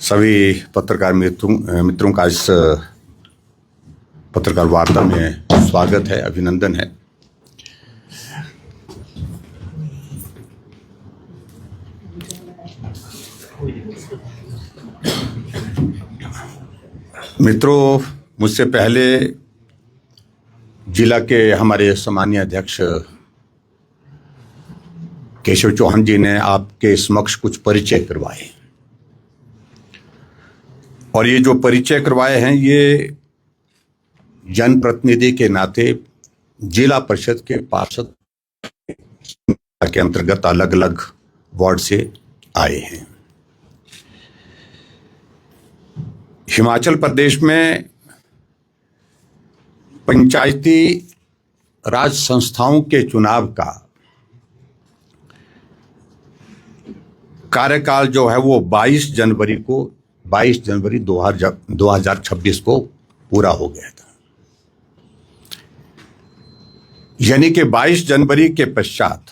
सभी पत्रकार मित्रों का इस पत्रकार वार्ता में स्वागत है, अभिनंदन है। मित्रों, मुझसे पहले जिला के हमारे सम्मानीय अध्यक्ष केशव चौहान जी ने आपके समक्ष कुछ परिचय करवाए, और ये जो परिचय करवाए हैं ये जनप्रतिनिधि के नाते जिला परिषद के पार्षद के अंतर्गत अलग अलग वार्ड से आए हैं। हिमाचल प्रदेश में पंचायती राज संस्थाओं के चुनाव का कार्यकाल जो है वो 22 जनवरी 2026 को पूरा हो गया था। यानी कि 22 जनवरी के पश्चात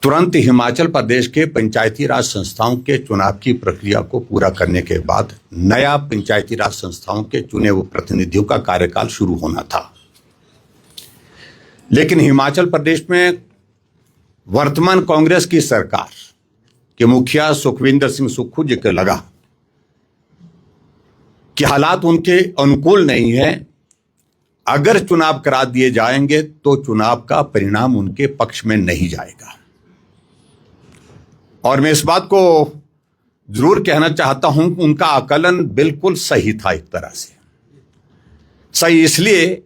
तुरंत हिमाचल प्रदेश के पंचायती राज संस्थाओं के चुनाव की प्रक्रिया को पूरा करने के बाद नया पंचायती राज संस्थाओं के चुने हुए प्रतिनिधियों का कार्यकाल शुरू होना था। लेकिन हिमाचल प्रदेश में वर्तमान कांग्रेस की सरकार के मुखिया सुखविंदर सिंह सुक्खू जी को लगा कि हालात उनके अनुकूल नहीं है, अगर चुनाव करा दिए जाएंगे तो चुनाव का परिणाम उनके पक्ष में नहीं जाएगा। और मैं इस बात को जरूर कहना चाहता हूं कि उनका आकलन बिल्कुल सही था। एक तरह से सही इसलिए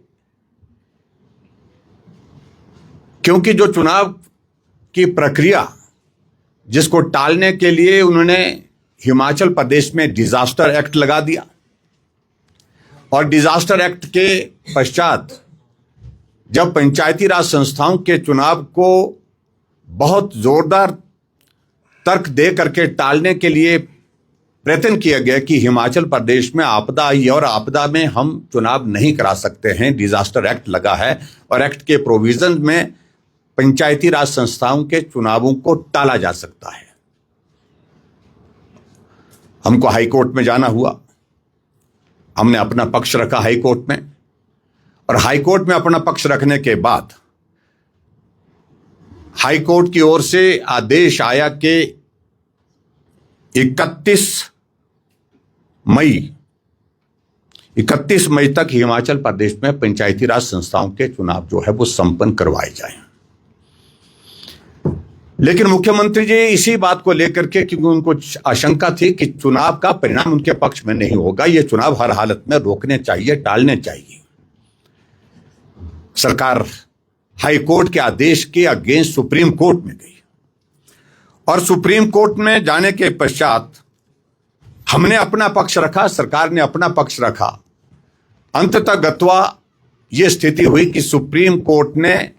क्योंकि जो चुनाव की प्रक्रिया जिसको टालने के लिए उन्होंने हिमाचल प्रदेश में डिजास्टर एक्ट लगा दिया, और डिजास्टर एक्ट के पश्चात जब पंचायती राज संस्थाओं के चुनाव को बहुत जोरदार तर्क दे करके टालने के लिए प्रयत्न किया गया कि हिमाचल प्रदेश में आपदा आई और आपदा में हम चुनाव नहीं करा सकते हैं, डिजास्टर एक्ट लगा है और एक्ट के प्रोविजन में पंचायती राज संस्थाओं के चुनावों को टाला जा सकता है। हमको हाई कोर्ट में जाना हुआ, हमने अपना पक्ष रखा हाई कोर्ट में, और हाई कोर्ट में अपना पक्ष रखने के बाद हाई कोर्ट की ओर से आदेश आया कि 31 मई तक हिमाचल प्रदेश में पंचायती राज संस्थाओं के चुनाव जो है वो संपन्न करवाए जाएं। लेकिन मुख्यमंत्री जी इसी बात को लेकर के, क्योंकि उनको आशंका थी कि चुनाव का परिणाम उनके पक्ष में नहीं होगा, ये चुनाव हर हालत में रोकने चाहिए, टालने चाहिए, सरकार हाई कोर्ट के आदेश के अगेंस्ट सुप्रीम कोर्ट में गई। और सुप्रीम कोर्ट में जाने के पश्चात हमने अपना पक्ष रखा, सरकार ने अपना पक्ष रखा। अंततः गत्वा ये स्थिति हुई कि सुप्रीम कोर्ट ने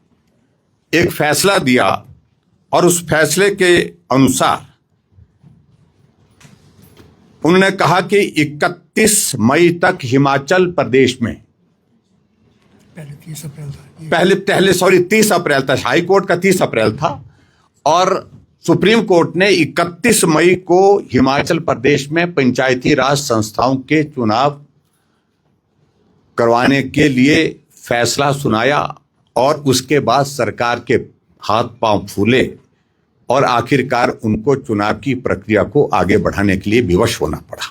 एक फैसला दिया, और उस फैसले के अनुसार उन्होंने कहा कि 31 मई तक हिमाचल प्रदेश में पहले 30 अप्रैल था, हाई कोर्ट का 30 अप्रैल था, और सुप्रीम कोर्ट ने 31 मई को हिमाचल प्रदेश में पंचायती राज संस्थाओं के चुनाव करवाने के लिए फैसला सुनाया। और उसके बाद सरकार के हाथ पांव फूले और आखिरकार उनको चुनाव की प्रक्रिया को आगे बढ़ाने के लिए विवश होना पड़ा।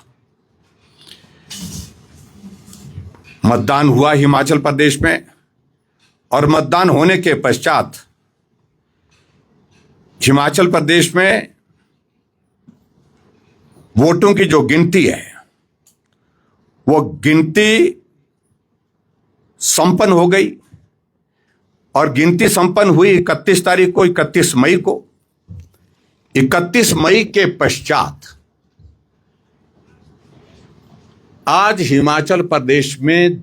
मतदान हुआ हिमाचल प्रदेश में, और मतदान होने के पश्चात हिमाचल प्रदेश में वोटों की जो गिनती है वो गिनती संपन्न हो गई, और गिनती संपन्न हुई 31 तारीख को, 31 मई को। 31 मई के पश्चात आज हिमाचल प्रदेश में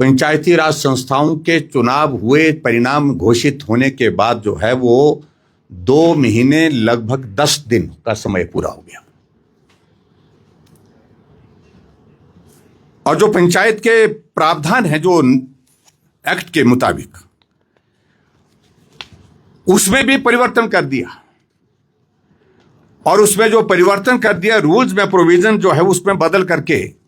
पंचायती राज संस्थाओं के चुनाव हुए, परिणाम घोषित होने के बाद जो है वो 2 महीने लगभग 10 दिन का समय पूरा हो गया। और जो पंचायत के प्रावधान है जो एक्ट के मुताबिक, उसमें भी परिवर्तन कर दिया। और उसमें जो परिवर्तन कर दिया, रूल्स में प्रोविजन जो है उसमें बदल करके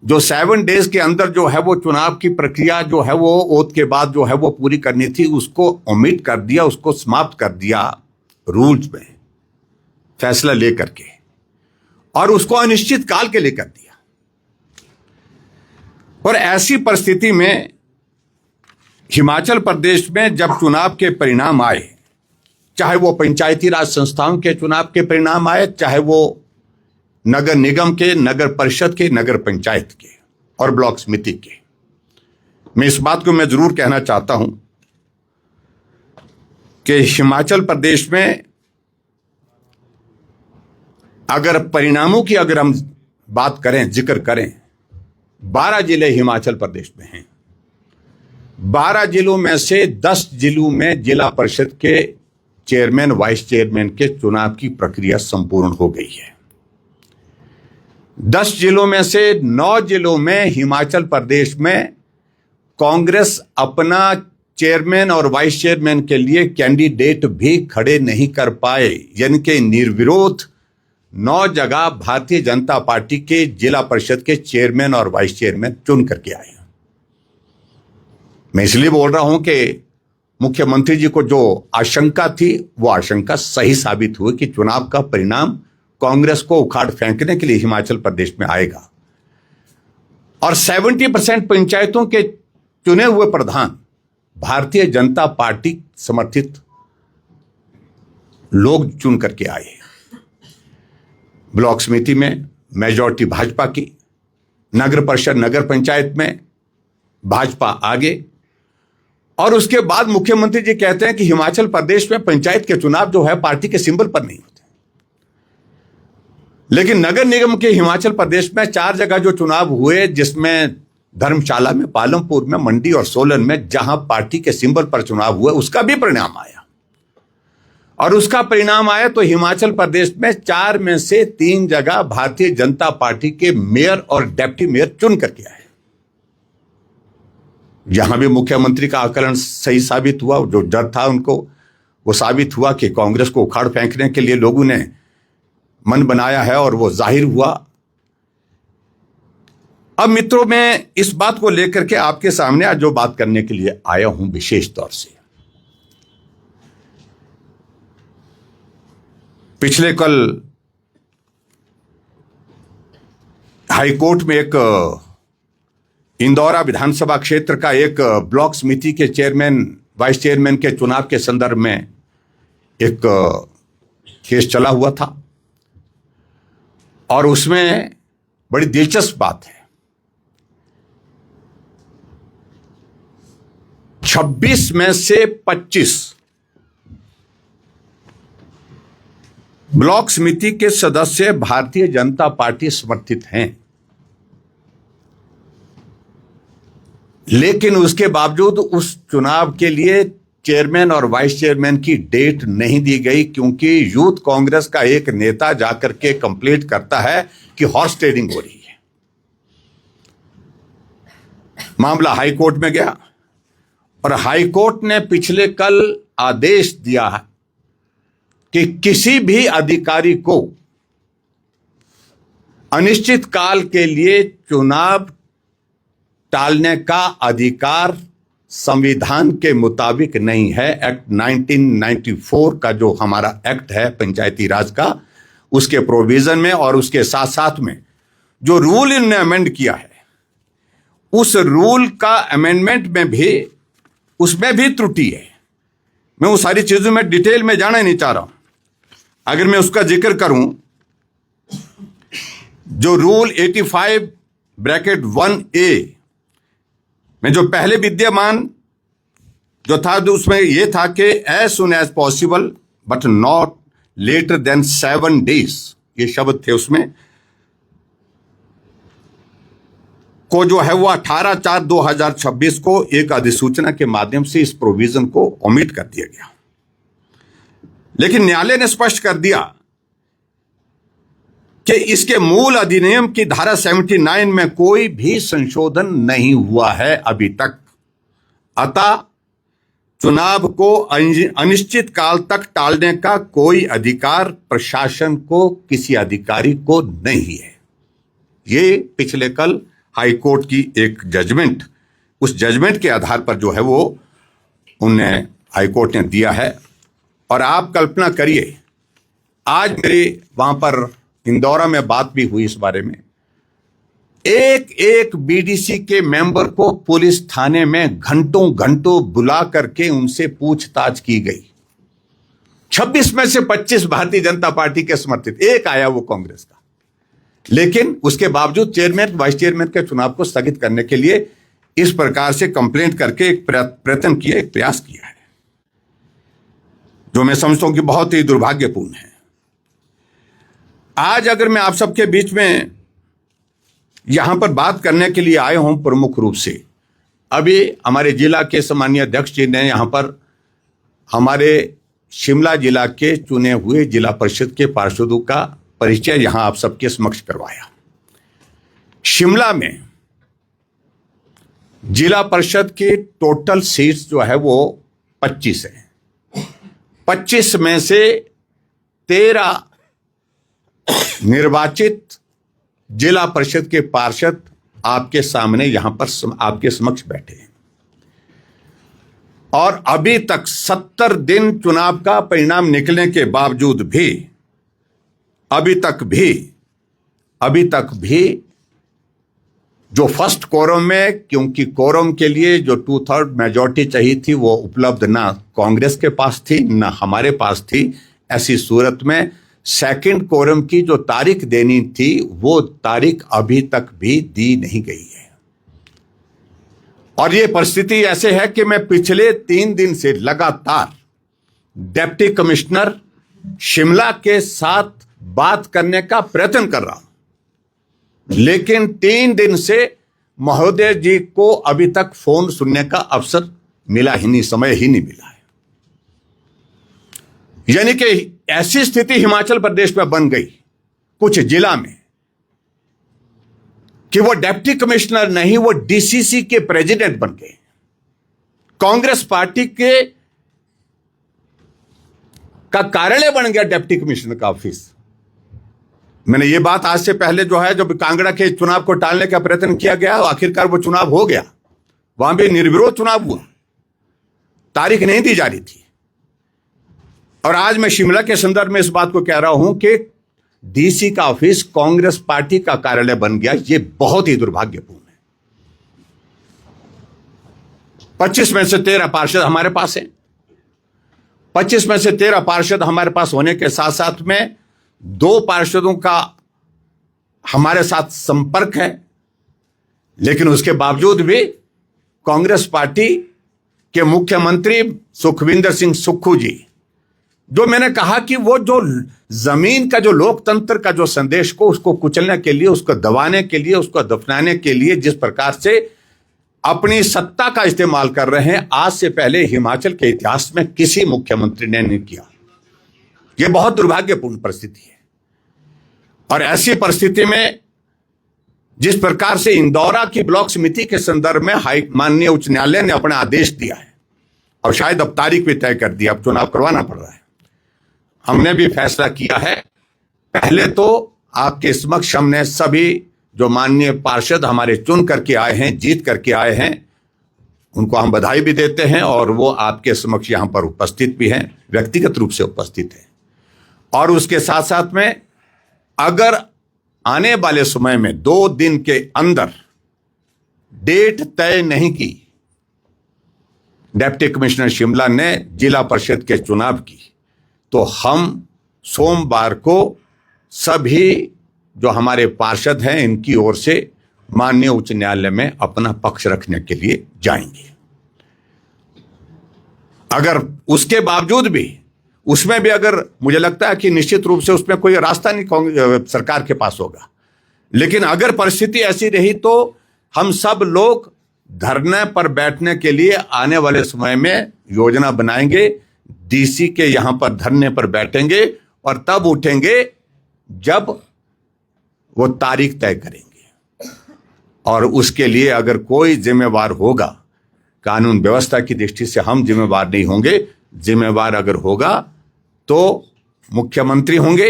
जो 7 डेज के अंदर जो है वो चुनाव की प्रक्रिया जो है वो ओथ के बाद जो है वो पूरी करनी थी, उसको ओमिट कर दिया, उसको समाप्त कर दिया रूल्स में फैसला लेकर के, और उसको अनिश्चित काल के लिए कर दिया। और ऐसी परिस्थिति में हिमाचल प्रदेश में जब चुनाव के परिणाम आए, चाहे वो पंचायती राज संस्थाओं के चुनाव के परिणाम आए, चाहे वो नगर निगम के, नगर परिषद के, नगर पंचायत के और ब्लॉक समिति के, मैं इस बात को मैं जरूर कहना चाहता हूं कि हिमाचल प्रदेश में अगर परिणामों की अगर हम बात करें, जिक्र करें, 12 जिले हिमाचल प्रदेश में हैं। 12 जिलों में से 10 जिलों में जिला परिषद के चेयरमैन, वाइस चेयरमैन के चुनाव की प्रक्रिया संपूर्ण हो गई है। 10 जिलों में से 9 जिलों में हिमाचल प्रदेश में कांग्रेस अपना चेयरमैन और वाइस चेयरमैन के लिए कैंडिडेट भी खड़े नहीं कर पाए, यानी कि निर्विरोध 9 जगह भारतीय जनता पार्टी के जिला परिषद के चेयरमैन और वाइस चेयरमैन चुन करके आए। मैं इसलिए बोल रहा हूं कि मुख्यमंत्री जी को जो आशंका थी वो आशंका सही साबित हुई कि चुनाव का परिणाम कांग्रेस को उखाड़ फेंकने के लिए हिमाचल प्रदेश में आएगा, और 70% पंचायतों के चुने हुए प्रधान भारतीय जनता पार्टी समर्थित लोग चुन करके आए। ब्लॉक समिति में मेजॉरिटी भाजपा की, नगर परिषद, नगर पंचायत में भाजपा आगे, और उसके बाद मुख्यमंत्री जी कहते हैं कि हिमाचल प्रदेश में पंचायत के चुनाव जो है पार्टी के सिंबल पर नहीं होते। लेकिन नगर निगम के हिमाचल प्रदेश में 4 जगह जो चुनाव हुए, जिसमें धर्मशाला में, पालमपुर में, मंडी और सोलन में, जहां पार्टी के सिंबल पर चुनाव हुए, उसका भी परिणाम आया। और उसका परिणाम आया तो हिमाचल प्रदेश में 4 में से 3 जगह भारतीय जनता पार्टी के मेयर और डिप्टी मेयर चुन करके आए। जहां भी मुख्यमंत्री का आकलन सही साबित हुआ, जो डर था उनको वो साबित हुआ कि कांग्रेस को उखाड़ फेंकने के लिए लोगों ने मन बनाया है, और वो जाहिर हुआ। अब मित्रों, मैं इस बात को लेकर के आपके सामने आज जो बात करने के लिए आया हूं विशेष तौर से, पिछले कल हाईकोर्ट में एक इंदौरा विधानसभा क्षेत्र का एक ब्लॉक समिति के चेयरमैन, वाइस चेयरमैन के चुनाव के संदर्भ में एक केस चला हुआ था, और उसमें बड़ी दिलचस्प बात है। 26 में से 25 ब्लॉक समिति के सदस्य भारतीय जनता पार्टी समर्थित हैं, लेकिन उसके बावजूद उस चुनाव के लिए चेयरमैन और वाइस चेयरमैन की डेट नहीं दी गई, क्योंकि यूथ कांग्रेस का एक नेता जाकर के कंप्लेंट करता है कि हॉर्स ट्रेडिंग हो रही है। मामला हाई कोर्ट में गया, और हाई कोर्ट ने पिछले कल आदेश दिया है कि किसी भी अधिकारी को अनिश्चित काल के लिए चुनाव टालने का अधिकार संविधान के मुताबिक नहीं है। एक्ट 1994 का जो हमारा एक्ट है पंचायती राज का, उसके प्रोविजन में और उसके साथ साथ में जो रूल इन्होंने अमेंड किया है, उस रूल का अमेंडमेंट में भी, उसमें भी त्रुटि है। मैं उस सारी चीजों में डिटेल में जाना ही नहीं चाह रहा हूं। अगर मैं उसका जिक्र करूं, जो रूल 85(1)(a) में जो पहले विद्यमान जो था, जो उसमें यह था कि as soon as possible but not later than 7 days, ये शब्द थे उसमें, को जो है वो 18/4/2026 को एक अधिसूचना के माध्यम से इस प्रोविजन को ओमिट कर दिया गया। लेकिन न्यायालय ने स्पष्ट कर दिया कि इसके मूल अधिनियम की धारा 79 में कोई भी संशोधन नहीं हुआ है अभी तक। अतः चुनाव को अनिश्चित काल तक टालने का कोई अधिकार प्रशासन को, किसी अधिकारी को नहीं है। ये पिछले कल हाईकोर्ट की एक जजमेंट, उस जजमेंट के आधार पर जो है वो उन्हें हाईकोर्ट ने दिया है। और आप कल्पना करिए, आज मेरे वहां पर इंदौरा में बात भी हुई इस बारे में, एक एक बीडीसी के मेंबर को पुलिस थाने में घंटों घंटों बुला करके उनसे पूछताछ की गई। 26 में से 25 भारतीय जनता पार्टी के समर्थित, एक आया वो कांग्रेस का। लेकिन उसके बावजूद चेयरमैन, वाइस चेयरमैन के चुनाव को स्थगित करने के लिए इस प्रकार से कंप्लेंट करके एक प्रयत्न किया, एक प्रयास किया है, जो मैं समझता हूं कि बहुत ही दुर्भाग्यपूर्ण है। आज अगर मैं आप सबके बीच में यहां पर बात करने के लिए आए हूं प्रमुख रूप से, अभी हमारे जिला के सम्मानीय अध्यक्ष जी ने यहां पर हमारे शिमला जिला के चुने हुए जिला परिषद के पार्षदों का परिचय यहां आप सबके समक्ष करवाया। शिमला में जिला परिषद की टोटल सीट्स जो है वो 25 है। 25 में से 13 निर्वाचित जिला परिषद के पार्षद आपके सामने यहां पर आपके समक्ष बैठे हैं। और अभी तक 70 दिन चुनाव का परिणाम निकलने के बावजूद भी अभी तक भी जो फर्स्ट कोरम में, क्योंकि कोरम के लिए जो 2/3 मेजॉरिटी चाहिए थी वो उपलब्ध ना कांग्रेस के पास थी ना हमारे पास थी, ऐसी सूरत में सेकंड कोरम की जो तारीख देनी थी वो तारीख अभी तक भी दी नहीं गई है। और ये परिस्थिति ऐसे है कि मैं पिछले 3 दिन से लगातार डिप्टी कमिश्नर शिमला के साथ बात करने का प्रयत्न कर रहा हूं, लेकिन 3 दिन से महोदय जी को अभी तक फोन सुनने का अवसर मिला ही नहीं, समय ही नहीं मिला है। यानी कि ऐसी स्थिति हिमाचल प्रदेश में बन गई कुछ जिला में कि वो डिप्टी कमिश्नर नहीं, वो डीसीसी के प्रेसिडेंट बन गए। कांग्रेस पार्टी के का कार्यालय बन गया डिप्टी कमिश्नर का ऑफिस। मैंने ये बात आज से पहले जो है, जब कांगड़ा के चुनाव को टालने का प्रयत्न किया गया, आखिरकार वो चुनाव हो गया, वहां भी निर्विरोध चुनाव हुआ, तारीख नहीं दी जा रही थी। और आज मैं शिमला के संदर्भ में इस बात को कह रहा हूं कि डीसी का ऑफिस कांग्रेस पार्टी का कार्यालय बन गया। ये बहुत ही दुर्भाग्यपूर्ण है। 25 में से 13 पार्षद हमारे पास हैं। 25 में से 13 पार्षद हमारे पास होने के साथ साथ में 2 पार्षदों का हमारे साथ संपर्क है, लेकिन उसके बावजूद भी कांग्रेस पार्टी के मुख्यमंत्री सुखविंदर सिंह सुक्खू जी, जो मैंने कहा कि वो जो जमीन का, जो लोकतंत्र का जो संदेश को, उसको कुचलने के लिए, उसको दबाने के लिए, उसको दफनाने के लिए जिस प्रकार से अपनी सत्ता का इस्तेमाल कर रहे हैं, आज से पहले हिमाचल के इतिहास में किसी मुख्यमंत्री ने नहीं किया। यह बहुत दुर्भाग्यपूर्ण परिस्थिति है। और ऐसी परिस्थिति में जिस प्रकार से इंदौरा की ब्लॉक समिति के संदर्भ में माननीय उच्च न्यायालय ने अपना आदेश दिया है और शायद अब तारीख भी तय कर दी, अब चुनाव करवाना पड़ रहा है। हमने भी फैसला किया है, पहले तो आपके समक्ष हमने सभी जो माननीय पार्षद हमारे चुन करके आए हैं, जीत करके आए हैं, उनको हम बधाई भी देते हैं और वो आपके समक्ष यहां पर उपस्थित भी हैं, व्यक्तिगत रूप से उपस्थित हैं। और उसके साथ साथ में अगर आने वाले समय में 2 दिन के अंदर डेट तय नहीं की डिप्टी कमिश्नर शिमला ने जिला परिषद के चुनाव की, तो हम सोमवार को सभी जो हमारे पार्षद हैं इनकी ओर से माननीय उच्च न्यायालय में अपना पक्ष रखने के लिए जाएंगे। अगर उसके बावजूद भी, उसमें भी अगर मुझे लगता है कि निश्चित रूप से उसमें कोई रास्ता नहीं सरकार के पास होगा, लेकिन अगर परिस्थिति ऐसी रही तो हम सब लोग धरने पर बैठने के लिए आने वाले समय में योजना बनाएंगे, डीसी के यहां पर धरने पर बैठेंगे और तब उठेंगे जब वो तारीख तय करेंगे। और उसके लिए अगर कोई जिम्मेवार होगा, कानून व्यवस्था की दृष्टि से हम जिम्मेवार नहीं होंगे। जिम्मेवार अगर होगा तो मुख्यमंत्री होंगे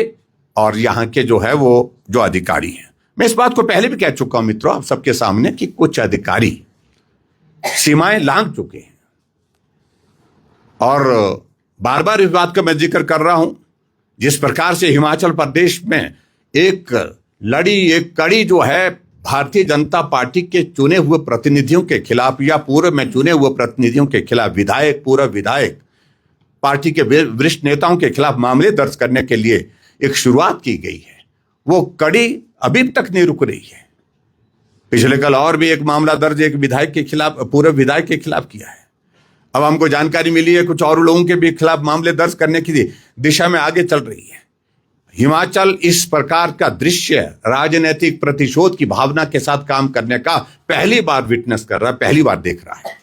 और यहाँ के जो है वो जो अधिकारी हैं। मैं इस बात को पहले भी कह चुका हूं मित्रों आप सबके सामने कि कुछ अधिकारी सीमाएं लांघ चुके हैं और बार बार इस बात का मैं जिक्र कर रहा हूं। जिस प्रकार से हिमाचल प्रदेश में एक कड़ी जो है भारतीय जनता पार्टी के चुने हुए प्रतिनिधियों के खिलाफ या पूर्व में चुने हुए प्रतिनिधियों के खिलाफ पूर्व विधायक पार्टी के वरिष्ठ नेताओं के खिलाफ मामले दर्ज करने के लिए एक शुरुआत की गई है, वो कड़ी अभी तक नहीं रुक रही है। पिछले कल और भी एक मामला दर्ज एक विधायक के खिलाफ, पूर्व विधायक के खिलाफ किया है। अब हमको जानकारी मिली है कुछ और लोगों के भी खिलाफ मामले दर्ज करने की दिशा में आगे चल रही है। हिमाचल इस प्रकार का दृश्य राजनीतिक प्रतिशोध की भावना के साथ काम करने का पहली बार विटनेस कर रहा है, पहली बार देख रहा है,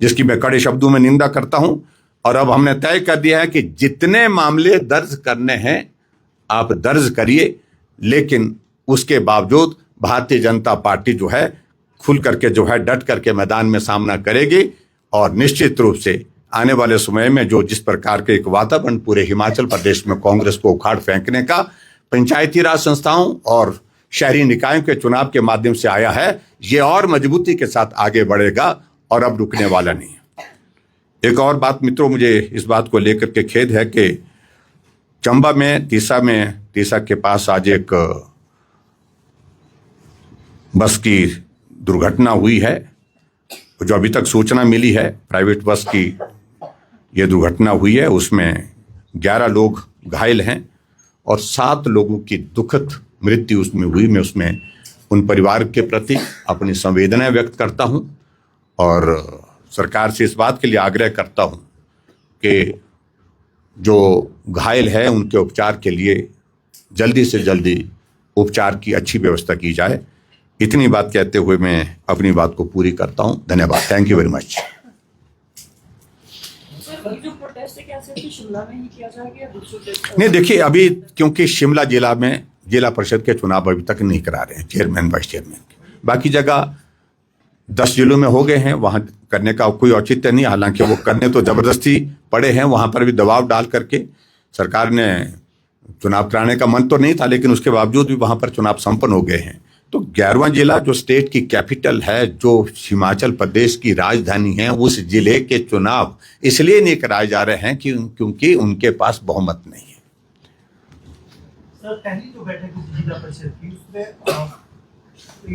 जिसकी मैं कड़े शब्दों में निंदा करता हूं। और अब हमने तय कर दिया है कि जितने मामले दर्ज करने हैं आप दर्ज करिए, लेकिन उसके बावजूद भारतीय जनता पार्टी जो है खुल करके जो है डट करके मैदान में सामना करेगी। और निश्चित रूप से आने वाले समय में जो जिस प्रकार के एक वातावरण पूरे हिमाचल प्रदेश में कांग्रेस को उखाड़ फेंकने का पंचायती राज संस्थाओं और शहरी निकायों के चुनाव के माध्यम से आया है, ये और मजबूती के साथ आगे बढ़ेगा और अब रुकने वाला नहीं है। एक और बात मित्रों, मुझे इस बात को लेकर के खेद है कि चंबा में तीसा के पास आज एक बस की दुर्घटना हुई है। जो अभी तक सूचना मिली है, प्राइवेट बस की यह दुर्घटना हुई है, उसमें 11 लोग घायल हैं और 7 लोगों की दुखद मृत्यु उसमें हुई। मैं उसमें उन परिवार के प्रति अपनी संवेदनाएं व्यक्त करता हूं और सरकार से इस बात के लिए आग्रह करता हूं कि जो घायल है उनके उपचार के लिए जल्दी से जल्दी उपचार की अच्छी व्यवस्था की जाए। इतनी बात कहते हुए मैं अपनी बात को पूरी करता हूं। धन्यवाद। Thank you very much. नहीं, देखिए अभी क्योंकि शिमला जिला में जिला परिषद के चुनाव अभी तक नहीं करा रहे हैं, चेयरमैन वाइस चेयरमैन के। बाकी जगह 10 जिलों में हो गए हैं, वहां करने का कोई औचित्य नहीं। हालांकि वो करने तो जबरदस्ती पड़े हैं, वहां पर भी दबाव डाल करके सरकार ने चुनाव कराने का मन तो नहीं था, लेकिन उसके बावजूद भी वहां पर चुनाव संपन्न हो गए हैं। तो 11वां जिला जो स्टेट की कैपिटल है, जो हिमाचल प्रदेश की राजधानी है, उस जिले के चुनाव इसलिए नहीं कराए जा रहे हैं क्योंकि उनके पास बहुमत नहीं है। सर, पहली जो बैठक जिला परिषद की उसमें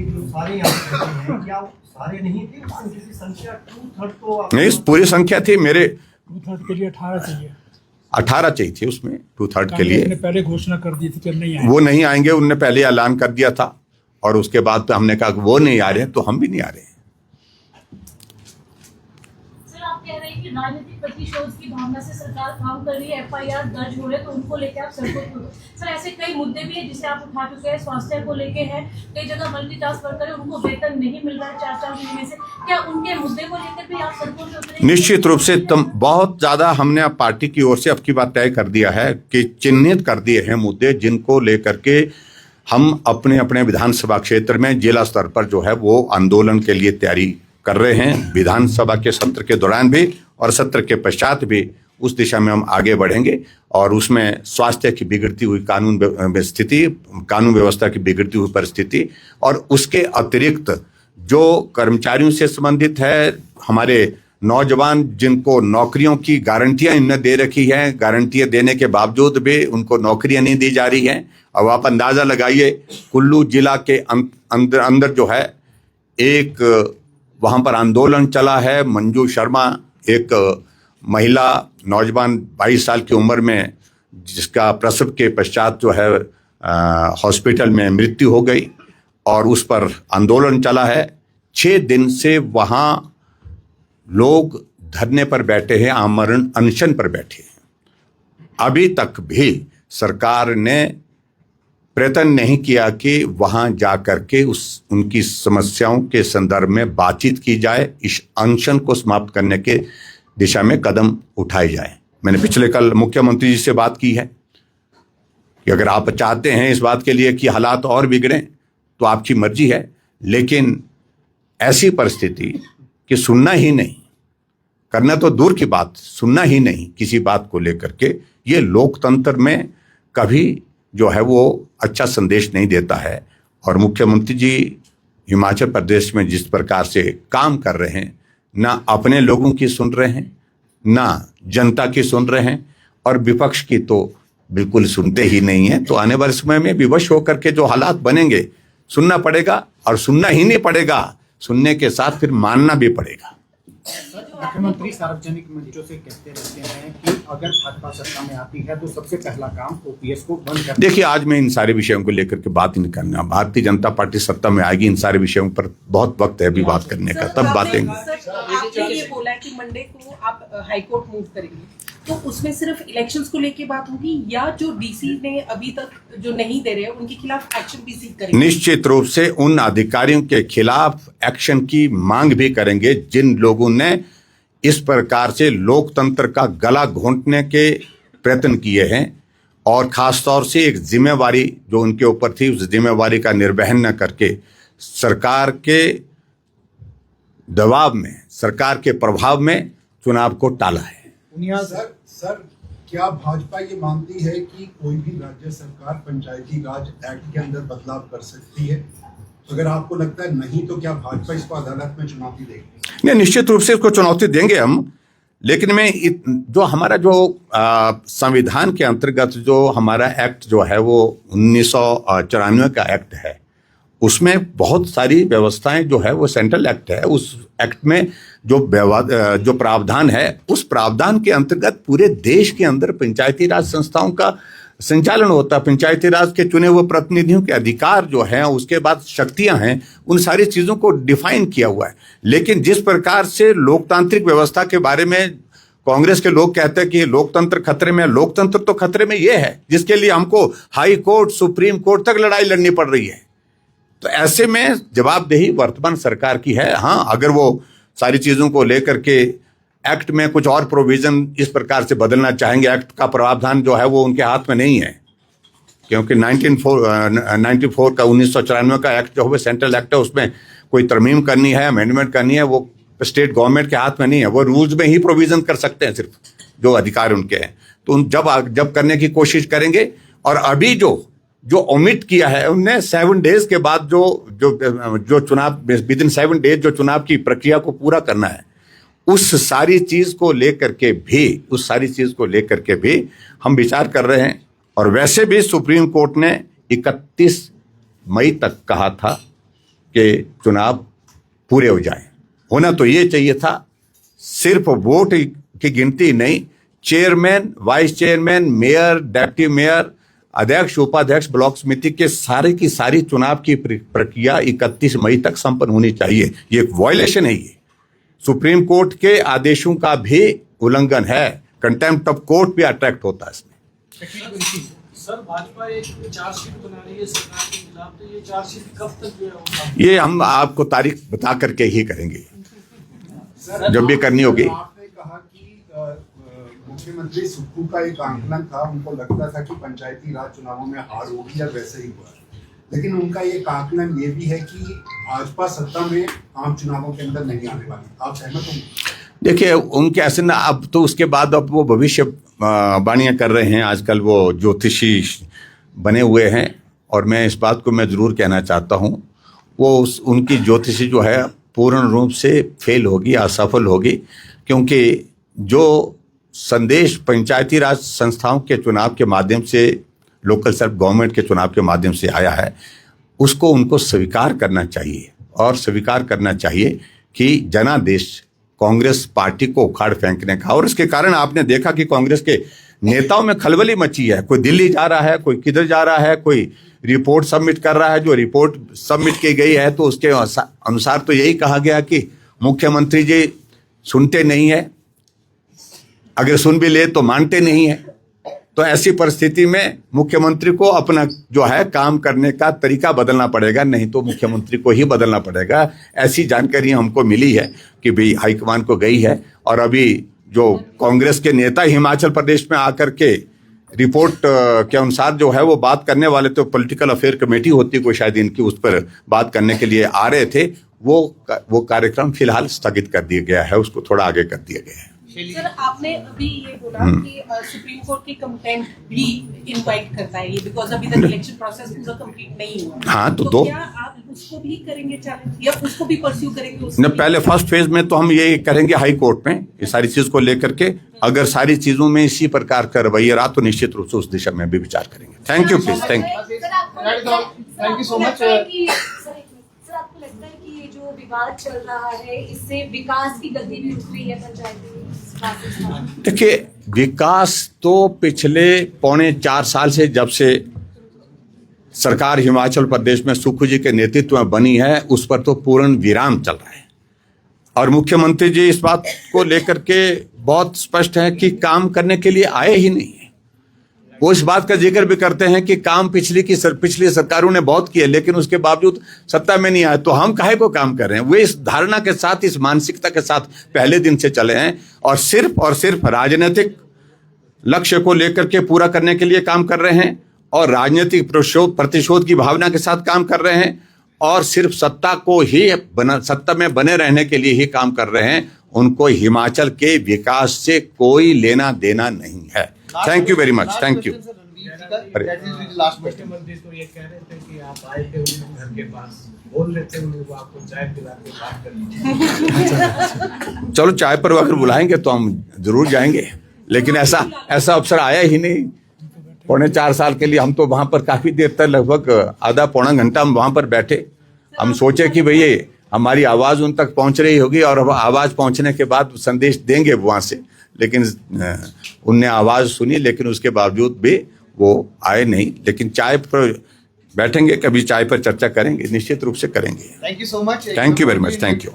जो सारे यहाँ पे हैं, क्या सारे नहीं थे? उनकी संख्या 2/3 तो नहीं, पूरी संख्या थी। मेरे 2/3 के लिए 18 चाहिए। 18 चाहिए थी उसमें 2/3 के लिए। पहले घोषणा कर दी थी कि नहीं आएंगे, वो नहीं आएंगे, उनने पहले ऐलान कर दिया था और उसके बाद तो हमने कहा कि वो नहीं आ रहे हैं तो हम भी नहीं आ रहे हैं। सर, आप कह रहे हैं कि राजनीतिक प्रतिशोध की भावना से सरकार काम कर रही है, FIR दर्ज हो रहे तो उनको लेकर आप सड़कों पर। सर, ऐसे कई मुद्दे भी हैं जिसे आप उठा चुके हैं, स्वास्थ्य को लेके हैं, कई जगह मल्टीटास्क वर्कर है उनको वेतन नहीं मिल रहा है 4-4 महीने से। क्या उनके मुद्दे को लेकर भी आप सड़कों पर उतरेंगे? निश्चित रूप से बहुत ज्यादा हमने अब पार्टी की ओर से अब की बात तय कर दिया है कि चिन्हित कर दिए हैं मुद्दे जिनको लेकर के हम अपने अपने विधानसभा क्षेत्र में जिला स्तर पर जो है वो आंदोलन के लिए तैयारी कर रहे हैं। विधानसभा के सत्र के दौरान भी और सत्र के पश्चात भी उस दिशा में हम आगे बढ़ेंगे और उसमें स्वास्थ्य की बिगड़ती हुई कानून व्यवस्था की बिगड़ती हुई परिस्थिति और उसके अतिरिक्त जो कर्मचारियों से संबंधित है, हमारे नौजवान जिनको नौकरियों की गारंटियां इनने दे रखी हैं, गारंटियां देने के बावजूद भी उनको नौकरियां नहीं दी जा रही हैं। अब आप अंदाजा लगाइए, कुल्लू जिला के अंदर जो है एक वहां पर आंदोलन चला है। मंजू शर्मा एक महिला नौजवान 22 साल की उम्र में जिसका प्रसव के पश्चात जो है हॉस्पिटल में मृत्यु हो गई और उस पर आंदोलन चला है। 6 दिन से वहां लोग धरने पर बैठे हैं, आमरण अनशन पर बैठे हैं। अभी तक भी सरकार ने प्रयत्न नहीं किया कि वहां जाकर के उनकी समस्याओं के संदर्भ में बातचीत की जाए, इस अनशन को समाप्त करने के दिशा में कदम उठाए जाए। मैंने पिछले कल मुख्यमंत्री जी से बात की है कि अगर आप चाहते हैं इस बात के लिए कि हालात और बिगड़ें तो आपकी मर्जी है, लेकिन ऐसी परिस्थिति कि सुनना ही नहीं, करना तो दूर की बात, सुनना ही नहीं किसी बात को लेकर के, ये लोकतंत्र में कभी जो है वो अच्छा संदेश नहीं देता है। और मुख्यमंत्री जी हिमाचल प्रदेश में जिस प्रकार से काम कर रहे हैं, ना अपने लोगों की सुन रहे हैं, ना जनता की सुन रहे हैं, और विपक्ष की तो बिल्कुल सुनते ही नहीं है। तो आने वाले समय में विवश होकर के जो हालात बनेंगे, सुनना पड़ेगा, और सुनना ही नहीं पड़ेगा, सुनने के साथ फिर मानना भी पड़ेगा। मुख्यमंत्री सार्वजनिक मंचों से कहते रहते हैं कि अगर भाजपा सत्ता में आती है तो सबसे पहला काम ओपीएस को बंद करना। देखिए, आज मैं इन सारे विषयों को लेकर के बात नहीं करना। भारतीय जनता पार्टी सत्ता में आएगी, इन सारे विषयों पर बहुत वक्त है अभी बात करने का, तब बातें। आपने ये बोला है कि मंडे को आप हाईकोर्ट मूव करेंगे, तो उसमें सिर्फ इलेक्शंस को लेके बात होगी, या जो डीसी ने अभी तक जो नहीं दे रहे हैं उनके खिलाफ एक्शन भी सीख करेंगे? निश्चित रूप से उन अधिकारियों के खिलाफ एक्शन की मांग भी करेंगे जिन लोगों ने इस प्रकार से लोकतंत्र का गला घोंटने के प्रयत्न किए हैं, और खासतौर से एक जिम्मेवारी जो उनके ऊपर थी, उस जिम्मेवारी का निर्वहन न करके सरकार के दबाव में, सरकार के प्रभाव में चुनाव को टाला है। सर, क्या भाजपा ये मानती है कि कोई भी राज्य सरकार पंचायती राज एक्ट के अंदर बदलाव कर सकती है? अगर आपको लगता है नहीं, तो क्या भाजपा इसको अदालत में चुनौती देगी? नहीं, निश्चित रूप से इसको चुनौती देंगे हम, लेकिन मैं जो हमारा जो संविधान के अंतर्गत जो हमारा एक्ट जो है वो 1994 का एक्ट है, उसमें बहुत सारी व्यवस्थाएं जो है वो सेंट्रल एक्ट है। उस एक्ट में जो प्रावधान है, उस प्रावधान के अंतर्गत पूरे देश के अंदर पंचायती राज संस्थाओं का संचालन होता है। पंचायती राज के चुने हुए प्रतिनिधियों के अधिकार जो हैं, उसके बाद शक्तियां हैं, उन सारी चीज़ों को डिफाइन किया हुआ है। लेकिन जिस प्रकार से लोकतांत्रिक व्यवस्था के बारे में कांग्रेस के लोग कहते हैं कि लोकतंत्र खतरे में, लोकतंत्र तो खतरे में ये है जिसके लिए हमको हाई कोर्ट, सुप्रीम कोर्ट तक लड़ाई लड़नी पड़ रही है। तो ऐसे में जवाबदेही वर्तमान सरकार की है। हाँ, अगर वो सारी चीज़ों को लेकर के एक्ट में कुछ और प्रोविजन इस प्रकार से बदलना चाहेंगे, एक्ट का प्रावधान जो है वो उनके हाथ में नहीं है, क्योंकि 1994 का 1994 का एक्ट जो है सेंट्रल एक्ट है, उसमें कोई तरमीम करनी है, अमेंडमेंट करनी है, वो स्टेट गवर्नमेंट के हाथ में नहीं है। वो रूल्स में ही प्रोविजन कर सकते हैं, सिर्फ जो अधिकार उनके हैं। तो उन जब करने की कोशिश करेंगे, और अभी जो ओमिट किया है उनने 7 डेज के बाद जो चुनाव विद इन 7 डेज जो चुनाव की प्रक्रिया को पूरा करना है, उस सारी चीज को लेकर के भी हम विचार कर रहे हैं। और वैसे भी सुप्रीम कोर्ट ने 31 मई तक कहा था कि चुनाव पूरे हो जाएं। होना तो ये चाहिए था, सिर्फ वोट की गिनती नहीं, chairman, vice chairman, mayor, deputy mayor, अध्यक्ष, उपाध्यक्ष, ब्लॉक समिति के सारे की सारी चुनाव की प्रक्रिया 31 मई तक संपन्न होनी चाहिए। ये एक वायलेशन है, ये सुप्रीम कोर्ट के आदेशों का भी उल्लंघन है। कंटेम्प्ट ऑफ कोर्ट भी अट्रैक्ट होता है इसमें। सर, भाजपा एक चार्जशीट बना रही है सरकार के खिलाफ, तो ये चार्जशीट कब तक जो है ये हम आपको तारीख बता करके ही करेंगे, जब भी करनी होगी। आपने कहा कि मुख्यमंत्री सुक्खू का एक आंकलन था, उनको लगता था कि पंचायती राज चुनावों में हार होगी, या वैसे ही हुआ। लेकिन उनका एक आंकलन ये भी है कि भाजपा सत्ता में आम चुनावों के अंदर नहीं आने वाली। आप सहमत होंगे? देखिए, उनके ऐसे ना, अब तो उसके बाद अब वो भविष्य वाणियाँ कर रहे हैं। आजकल वो ज्योतिषी बने हुए हैं, और मैं इस बात को मैं ज़रूर कहना चाहता हूँ, वो उनकी ज्योतिषी जो है पूर्ण रूप से फेल होगी, असफल होगी, क्योंकि जो संदेश पंचायती राज संस्थाओं के चुनाव के माध्यम से, लोकल सेल्फ गवर्नमेंट के चुनाव के माध्यम से आया है, उसको उनको स्वीकार करना चाहिए। और स्वीकार करना चाहिए कि जनादेश कांग्रेस पार्टी को उखाड़ फेंकने का। और इसके कारण आपने देखा कि कांग्रेस के नेताओं में खलबली मची है। कोई दिल्ली जा रहा है, कोई किधर जा रहा है, कोई रिपोर्ट सबमिट कर रहा है। जो रिपोर्ट सबमिट की गई है तो उसके अनुसार तो यही कहा गया कि मुख्यमंत्री जी सुनते नहीं है, अगर सुन भी ले तो मानते नहीं है। तो ऐसी परिस्थिति में मुख्यमंत्री को अपना जो है काम करने का तरीका बदलना पड़ेगा, नहीं तो मुख्यमंत्री को ही बदलना पड़ेगा। ऐसी जानकारी हमको मिली है कि भाई हाईकमान को गई है, और अभी जो कांग्रेस के नेता हिमाचल प्रदेश में आकर के रिपोर्ट के अनुसार जो है वो बात करने वाले, तो पॉलिटिकल अफेयर कमेटी होती है कोई शायद इनकी, उस पर बात करने के लिए आ रहे थे। वो कार्यक्रम फिलहाल स्थगित कर दिया गया है, उसको थोड़ा आगे कर दिया गया है। सर आपने अभी ये बोला कि सुप्रीम कोर्ट की कंप्लेंट भी इनवाइट करता है ये, बिकॉज अभी तक इलेक्शन प्रोसेस पूरा कंप्लीट नहीं हुआ। हाँ, तो क्या आप उसको भी करेंगे चैलेंज या उसको भी परस्यू करेंगे? उसको न, भी? पहले फर्स्ट फेज में तो हम ये करेंगे हाई कोर्ट में ये सारी चीज को लेकर के, अगर सारी चीजों में इसी प्रकार का रवैया रहा तो निश्चित रूप से उस दिशा में भी विचार करेंगे। Thank you please, thank you. Thank you so much. Sir आपको लगता है कि ये जो विवाद चल रहा है इससे विकास की गति भी रुक रही है पंचायती? देखिए, विकास तो पिछले 3.25 साल से जब से सरकार हिमाचल प्रदेश में सुक्खू जी के नेतृत्व में बनी है उस पर तो पूर्ण विराम चल रहा है, और मुख्यमंत्री जी इस बात को लेकर के बहुत स्पष्ट है कि काम करने के लिए आए ही नहीं है। वो इस बात का जिक्र भी करते हैं कि काम पिछली सरकारों ने बहुत किए लेकिन उसके बावजूद सत्ता में नहीं आए, तो हम काहे को काम कर रहे हैं। वे इस धारणा के साथ, इस मानसिकता के साथ पहले दिन से चले हैं और सिर्फ राजनीतिक लक्ष्य को लेकर के पूरा करने के लिए काम कर रहे हैं और राजनीतिक प्रतिशोध की भावना के साथ काम कर रहे हैं और सिर्फ सत्ता में बने रहने के लिए ही काम कर रहे हैं। उनको हिमाचल के विकास से कोई लेना देना नहीं है। Thank you very much, thank you. मुख्यमंत्री तो ये कह रहे थे कि आप आए थे उनके घर के पास, बोल रहे थे उनको आपको चाय पिला के बात करनी। चलो, चाय पर अगर बुलाएंगे तो हम जरूर जाएंगे, लेकिन ऐसा अवसर आया ही नहीं। 3.25 साल के लिए हम तो वहां पर काफी देर तक, लगभग आधा पौना घंटा हम वहां पर बैठे। हम सोचे कि भैया हमारी आवाज उन तक पहुंच रही होगी और आवाज पहुंचने के बाद संदेश देंगे वहां से, लेकिन उनने आवाज सुनी लेकिन उसके बावजूद भी वो आए नहीं। लेकिन चाय पर बैठेंगे, कभी चाय पर चर्चा करेंगे, निश्चित रूप से करेंगे। Thank you so much. Thank you very much, thank you.